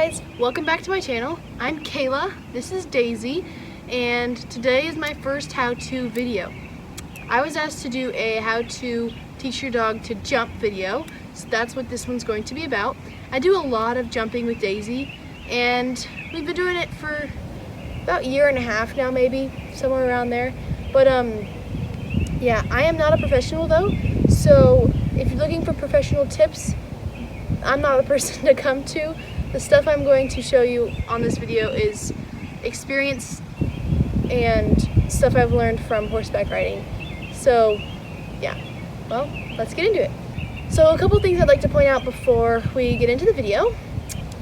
guys, welcome back to my channel. I'm Kayla, this is Daisy, and today is my first how-to video. I was asked to do a how to teach your dog to jump video, so that's what this one's going to be about. I do a lot of jumping with Daisy, and we've been doing it for about a year and a half now, maybe, somewhere around there. But yeah, I am not a professional though, so if you're looking for professional tips, I'm not the person to come to. The stuff I'm going to show you on this video is experience and stuff I've learned from horseback riding. So yeah, well, let's get into it. So a couple things I'd like to point out before we get into the video.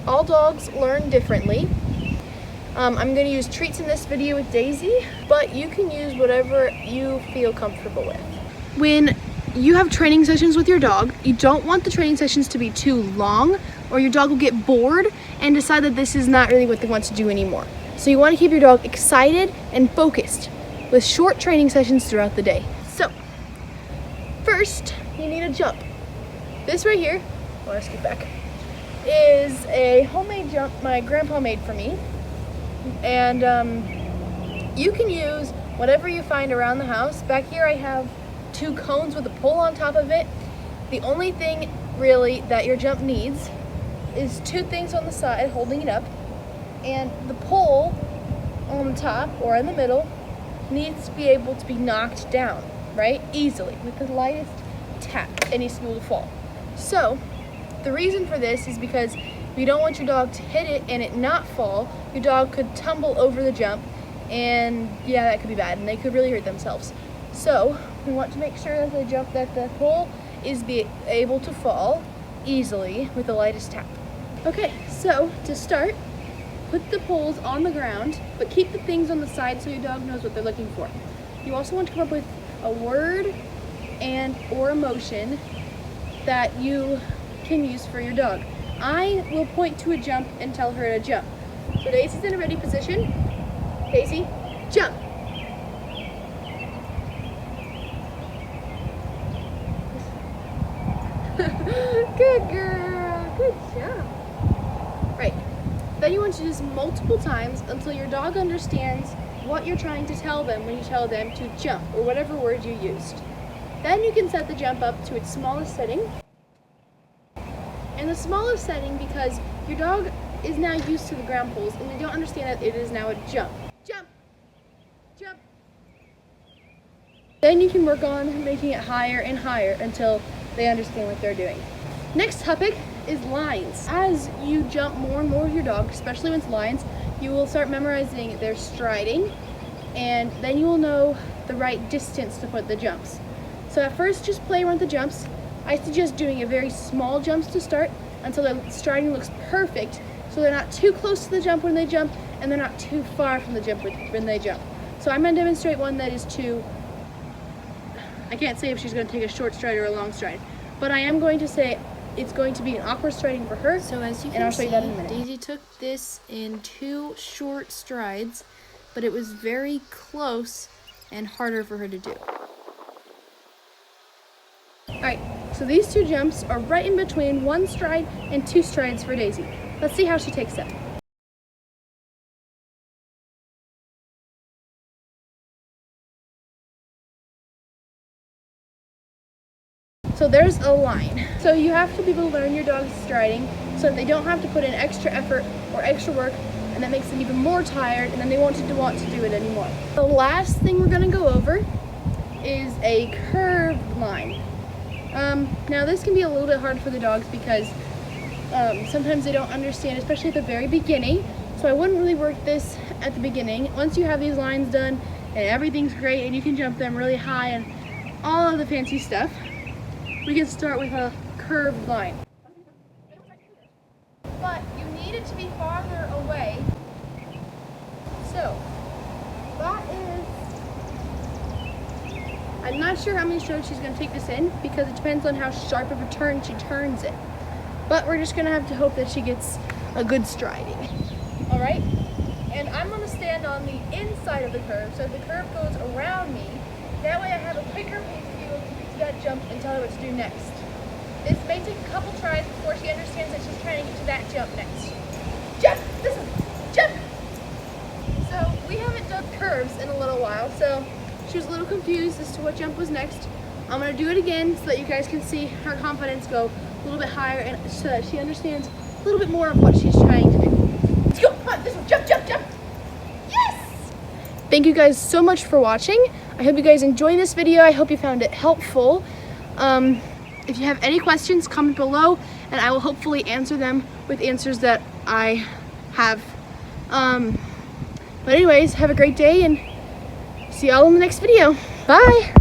All dogs learn differently. I'm going to use treats in this video with Daisy, but you can use whatever you feel comfortable with. When you have training sessions with your dog, you don't want the training sessions to be too long, or your dog will get bored and decide that this is not really what they want to do anymore. So you want to keep your dog excited and focused with short training sessions throughout the day. So first, you need a jump. This right here, let's get back, is a homemade jump my grandpa made for me. And you can use whatever you find around the house. Back here I have 2 cones with a pole on top of it. The only thing really that your jump needs is 2 things on the side holding it up, and the pole on the top or in the middle needs to be able to be knocked down, right? Easily, with the lightest tap. It needs to be able to fall. So the reason for this is because you don't want your dog to hit it and it not fall. Your dog could tumble over the jump, and yeah, that could be bad, and they could really hurt themselves. So we want to make sure that the pole is able to fall easily with the lightest tap. Okay, so to start, put the poles on the ground, but keep the things on the side so your dog knows what they're looking for. You also want to come up with a word and or emotion that you can use for your dog. I will point to a jump and tell her to jump. So Daisy's in a ready position. Daisy, jump. Good girl, good job. Right, then you want to do this multiple times until your dog understands what you're trying to tell them when you tell them to jump, or whatever word you used. Then you can set the jump up to its smallest setting. And the smallest setting because your dog is now used to the ground poles and they don't understand that it is now a jump. Jump, jump. Then you can work on making it higher and higher until they understand what they're doing. Next topic is lines. As you jump more and more with your dog, especially when it's lines, you will start memorizing their striding, and then you will know the right distance to put the jumps. So at first, just play around the jumps. I suggest doing a very small jumps to start until the striding looks perfect, so they're not too close to the jump when they jump, and they're not too far from the jump when they jump. So I'm going to demonstrate one that is I can't say if she's going to take a short stride or a long stride, but I am going to say it's going to be an awkward striding for her. So as you can see, Daisy took this in 2 short strides, but it was very close and harder for her to do. Alright, so these 2 jumps are right in between 1 stride and 2 strides for Daisy. Let's see how she takes that. So there's a line. So you have to be able to learn your dog's striding so that they don't have to put in extra effort or extra work, and that makes them even more tired, and then they won't want to do it anymore. The last thing we're going to go over is a curved line. Now this can be a little bit hard for the dogs because sometimes they don't understand, especially at the very beginning. So I wouldn't really work this at the beginning. Once you have these lines done and everything's great and you can jump them really high and all of the fancy stuff, we can start with a curved line. But you need it to be farther away. So that is, I'm not sure how many strokes she's going to take this in because it depends on how sharp of a turn she turns it. But we're just going to have to hope that she gets a good striding. Alright? And I'm going to stand on the inside of the curve so the curve goes around me. That way I have a quicker pace to be able to get to that jump and tell her what to do next. This may take a couple tries before she understands that she's trying to get to that jump next. curves in a little while, so she was a little confused as to what jump was next. I'm gonna do it again so that you guys can see her confidence go a little bit higher and so that she understands a little bit more of what she's trying to do. Let's go, come on, this one, jump, jump, jump. Yes! Thank you guys so much for watching. I hope you guys enjoyed this video. I hope you found it helpful. If you have any questions, comment below and I will hopefully answer them with answers that I have. But anyways, have a great day and see y'all in the next video. Bye!